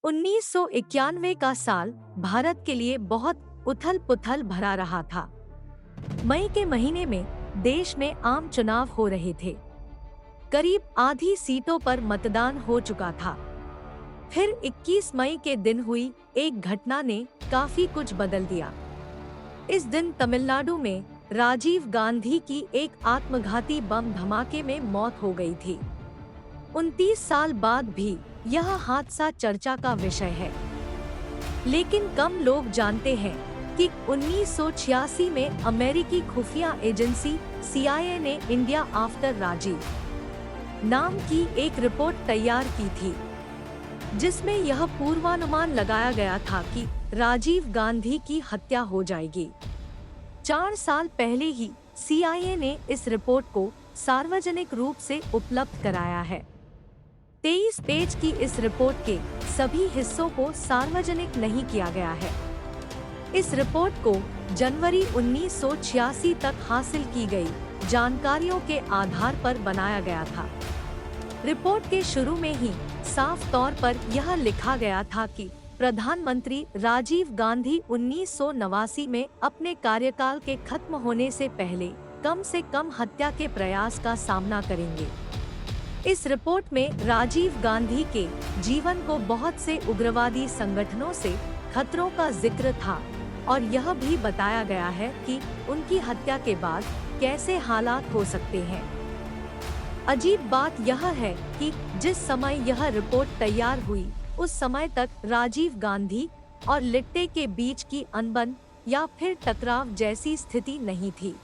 1991 का साल भारत के लिए बहुत उथल-पुथल भरा रहा था। मई के महीने में देश में आम चुनाव हो रहे थे। करीब आधी सीटों पर मतदान हो चुका था। फिर 21 मई के दिन हुई एक घटना ने काफी कुछ बदल दिया। इस दिन तमिलनाडु में राजीव गांधी की एक आत्मघाती बम धमाके में मौत हो गई थी। 29 साल बाद भी यह हादसा चर्चा का विषय है, लेकिन कम लोग जानते हैं कि 1986 में अमेरिकी खुफिया एजेंसी CIA ने इंडिया आफ्टर राजीव नाम की एक रिपोर्ट तैयार की थी, जिसमें यह पूर्वानुमान लगाया गया था कि राजीव गांधी की हत्या हो जाएगी। 4 साल पहले ही CIA ने इस रिपोर्ट को सार्वजनिक रूप से उपलब्ध कराया है। 23 पेज की इस रिपोर्ट के सभी हिस्सों को सार्वजनिक नहीं किया गया है। इस रिपोर्ट को जनवरी 1986 तक हासिल की गई जानकारियों के आधार पर बनाया गया था। रिपोर्ट के शुरू में ही साफ तौर पर यह लिखा गया था कि प्रधानमंत्री राजीव गांधी 1989 में अपने कार्यकाल के खत्म होने से पहले कम हत्या के प्रयास का सामना करेंगे। इस रिपोर्ट में राजीव गांधी के जीवन को बहुत से उग्रवादी संगठनों से खतरों का जिक्र था और यह भी बताया गया है कि उनकी हत्या के बाद कैसे हालात हो सकते हैं। अजीब बात यह है कि जिस समय यह रिपोर्ट तैयार हुई, उस समय तक राजीव गांधी और लिट्टे के बीच की अनबन या फिर टकराव जैसी स्थिति नहीं थी।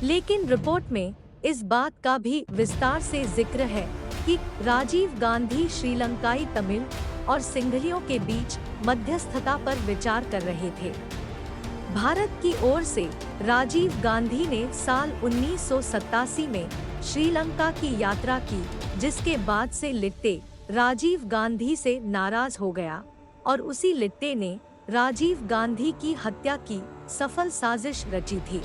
लेकिन रिपोर्ट में इस बात का भी विस्तार से जिक्र है कि राजीव गांधी श्रीलंकाई तमिल और सिंघलियों के बीच मध्यस्थता पर विचार कर रहे थे। भारत की ओर से राजीव गांधी ने साल 1987 में श्रीलंका की यात्रा की, जिसके बाद से लिट्टे राजीव गांधी से नाराज हो गया और उसी लिट्टे ने राजीव गांधी की हत्या की सफल साजिश रची थी।